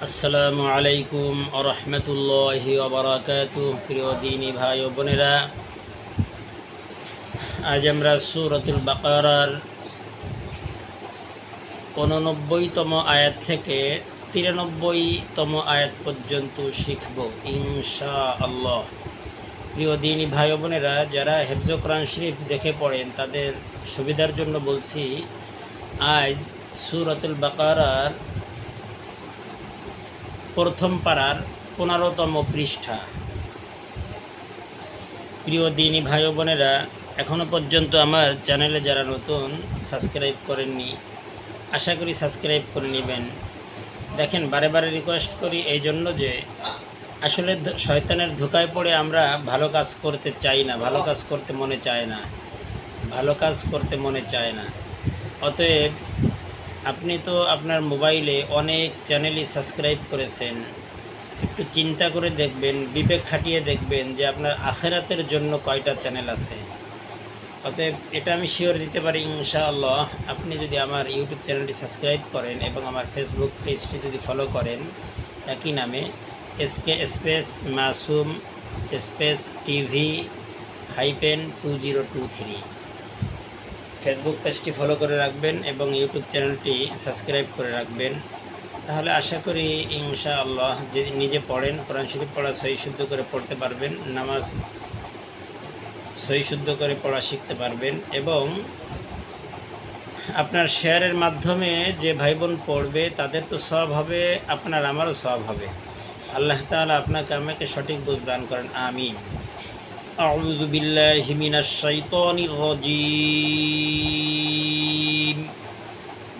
আসসালামু আলাইকুম আরহামতুল্লাহি ওয়াবারাকাতুহু। প্রিয় দিনী ভাই ও বোনেরা, আজ আমরা সূরাতুল বাকারার 89তম আয়াত থেকে 93তম আয়াত পর্যন্ত শিখব ইনশাআল্লাহ। প্রিয় দিনী ভাই ও বোনেরা, যারা হেফজ কোরআন শরীফ দেখে পড়েন তাদের সুবিধার জন্য বলছি, আজ সূরাতুল বাকারার প্রথম পারার 15তম পৃষ্ঠা। প্রিয় দিনী ভাই ও বোনেরা, এখনও পর্যন্ত আমার চ্যানেলে যারা নতুন সাবস্ক্রাইব করেননি, আশা করি সাবস্ক্রাইব করে নেবেন। দেখেন, বারে বারে রিকোয়েস্ট করি এই জন্য যে আসলে শয়তানের ধোকায় পড়ে আমরা ভালো কাজ করতে চাই না, ভালো কাজ করতে মনে চায় না, ভালো কাজ করতে মনে চায় না। অতএব আপনি তো আপনার মোবাইলে অনেক চ্যানেলই সাবস্ক্রাইব করেছেন, একটু চিন্তা করে দেখবেন, বিবেক খাটিয়ে দেখবেন যে আপনার আখেরাতের জন্য কয়টা চ্যানেল আছে। অতএব এটা আমি শিওর দিতে পারি ইনশাআল্লাহ, আপনি যদি আমার ইউটিউব চ্যানেলটি সাবস্ক্রাইব করেন এবং আমার ফেসবুক পেজটি যদি ফলো করেন একই নামে SK space Masum space TV -2023, Facebook পেজটি ফলো করে রাখবেন এবং ইউটিউব চ্যানেলটি সাবস্ক্রাইব করে রাখবেন, তাহলে আশা করি ইনশাআল্লাহ যে নিজে পড়েন, কোরআন শরীফ পড়া সহি শুদ্ধ করে পড়তে পারবেন, নামাজ সহি শুদ্ধ করে পড়া শিখতে পারবেন এবং আপনার শেয়ারের মাধ্যমে যে ভাই বোন পড়বে তাদের তো সওয়াব হবে, আপনার আমারও সওয়াব হবে। আল্লাহ তাআলা আপনাকে আমাকে সঠিক বুঝ দান করেন, আমিন। আউযু বিল্লাহি মিনাশ শাইতানির রাজীম।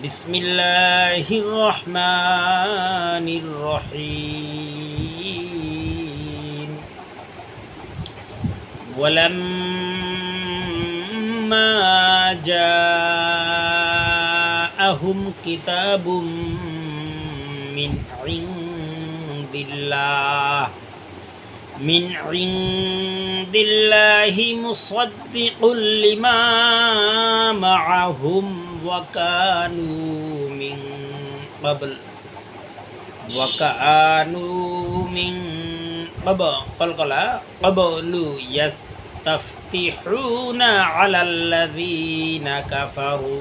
বিসমিল্লাহির রহমানির রহিম। ওয়ালাম্মা জাআহুম কিতাবুম মিন ইনদিল্লাহি মুসাদ্দিকুল লিমা মাআহুম ওয়া কানু মিন ক্বাবলু ইয়াস্তাফতিহুনা আলাল্লাযীনা কাফারু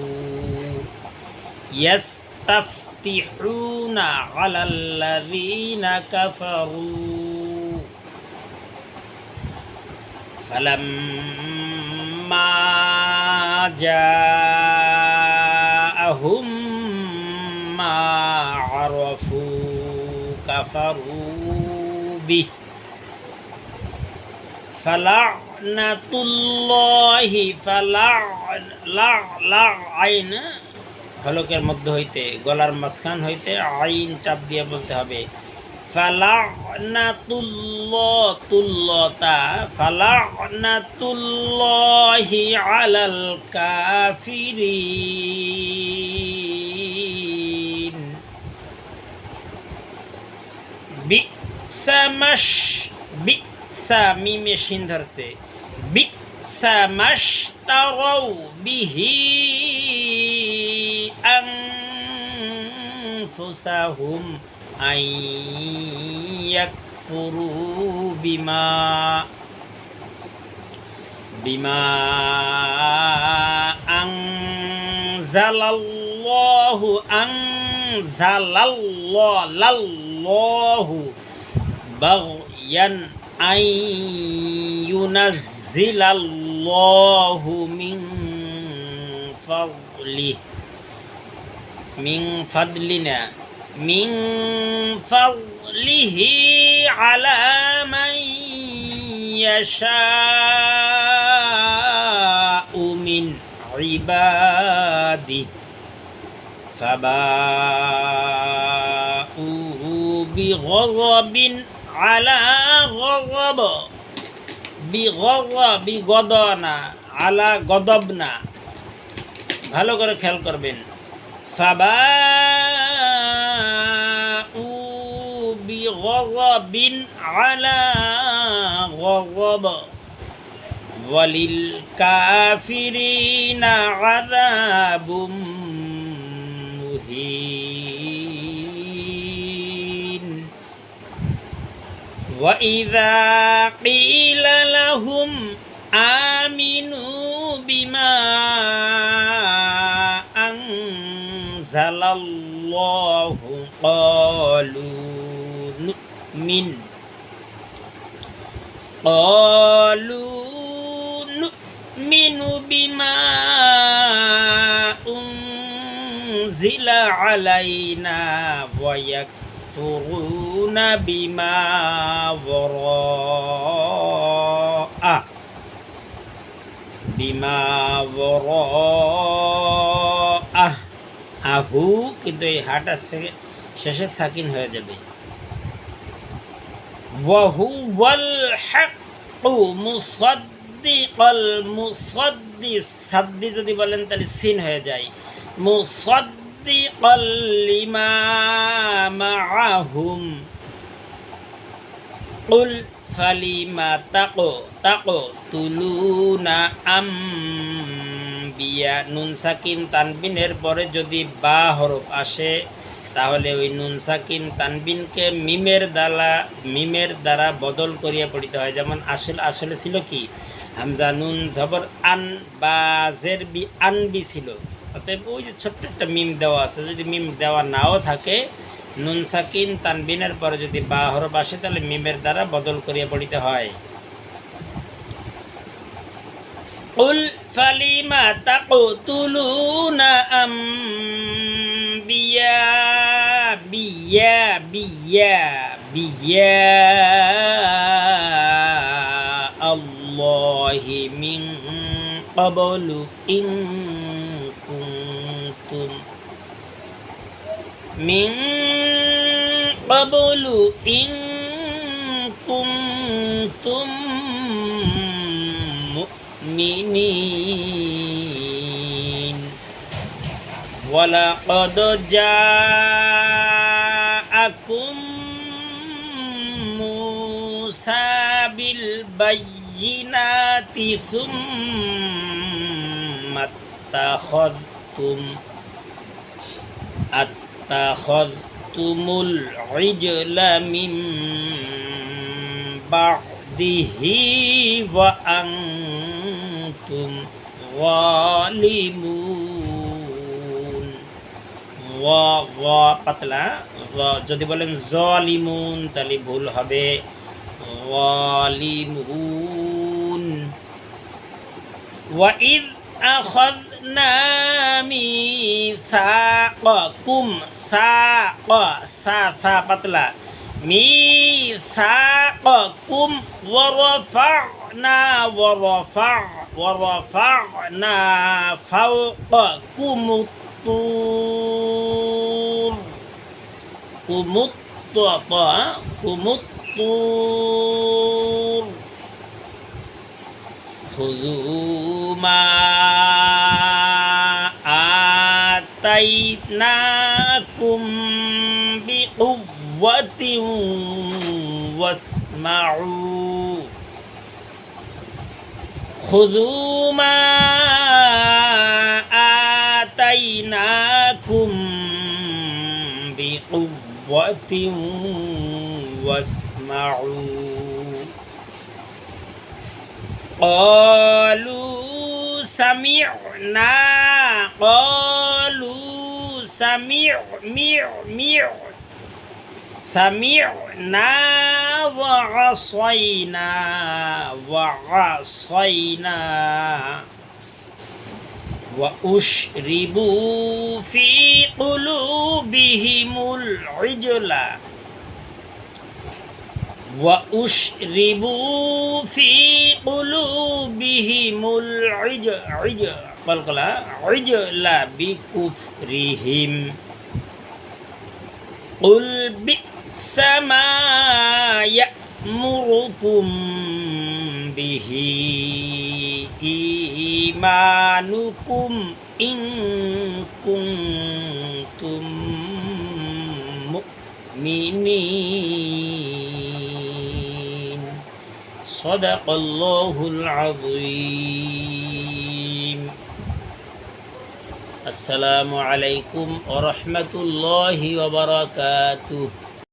ফালাম্মা জাআহুম মা আরাফু কাফারু বিহি ফালা'নাতুল্লাহি আইন হলকের মধ্য হইতে গলার মাঝখান হইতে আইন চাপ দিয়ে বলতে হবে ফালা'নাতুল্লাহি আলাল কাফিরিন বিসা মিমে শিন ধরছে, বিসা মাশতারাউ বিহি আনফুসাহুম আন ইয়াকফুরু বিমা আনজালাল্লাহু বাগয়ান আন ইউনাজ্জিলাল্লাহু মিন ফাদলিহি আলা মান ইয়াশাউ মিন ইবাদিহি ফাবাউ বিগযবিন আলা গযব, বিগদনা আলা গদবনা, ভালো করে খেয়াল করবেন। ফাবাউ বিগযবিন আলা গযব ওয়ালিল কাফিরিনা আযাবুম মুহিন। وإذا قيل لهم آمنوا بما أنزل الله قالوا نؤمن بما أنزل علينا ويكفرون بما وراءه আহু, কিন্তু এই হাটা শেষে সাকিন হয়ে যাবে। ওয়াহুওয়াল হাক্কু মুসাদ্দিকাল, মুসাদ্দি সাদ্দি যদি বলেন তাহলে সিন হয়ে যায়, মুসাদ্দিকাল লিমা মাআহুম কুল ফালিমা তাকতুলুনা আম্বিয়া। নুন সাকিন তানবিনের পরে যদি বা হরফ আসে তাহলে ওই নুন সাকিন তানবিনকে মিমের দ্বারা বদল করিয়া পড়িতে হয়। যেমন আসলে ছিল কি, হামজা নুন জবর আন বা জের বি আনবি ছিল, অতএব ওই যে ছোট্ট একটা মিম দেওয়া আছে, যদি মিম দেওয়া নাও থাকে নুন সাকিন তানবিনের পরে যদি বা হরফ আসে তাহলে মিমের দ্বারা বদল করিয়া পড়িতে হয়। কুল ফালিমা তাকতুলুনা আম্বিয়া আল্লাহি মিন ক্বাবলু ইন কুনতুম মুমিনিন। ওয়ালাকাদ জাআকুম মূসা বিল বায়্যিনাতি সুম্মা আত্তাখাযতুমুল ইজলা মিন বা'দিহি ওয়া আনতুম যালিমুন। ওয়া পাতলা, যদি বলেন যালিমুন তাহলে ভুল হবে, যালিমুন। ওয়া ইয আখাযনা মিসাকাকুম, সা পাতলা, মিসাকাকুম ওয়া রাফা'না ফাওকাকুমুত তুর, কুমুত্তুর। খুযু মা আতাইনাকুম বিকুওয়াতিন ওয়াসমাউ। খুযু মা আতাইনাকুম বিকুওয়াতিন ওয়াসমাউ। قالوا سمعنا وعصينا وأشربوا في قلوبهم العجل بكفرهم قل بئس ما يأمركم به إيمانكم إن كنتم مؤمنين صدق الله العظيم السلام عليكم ورحمة الله وبركاته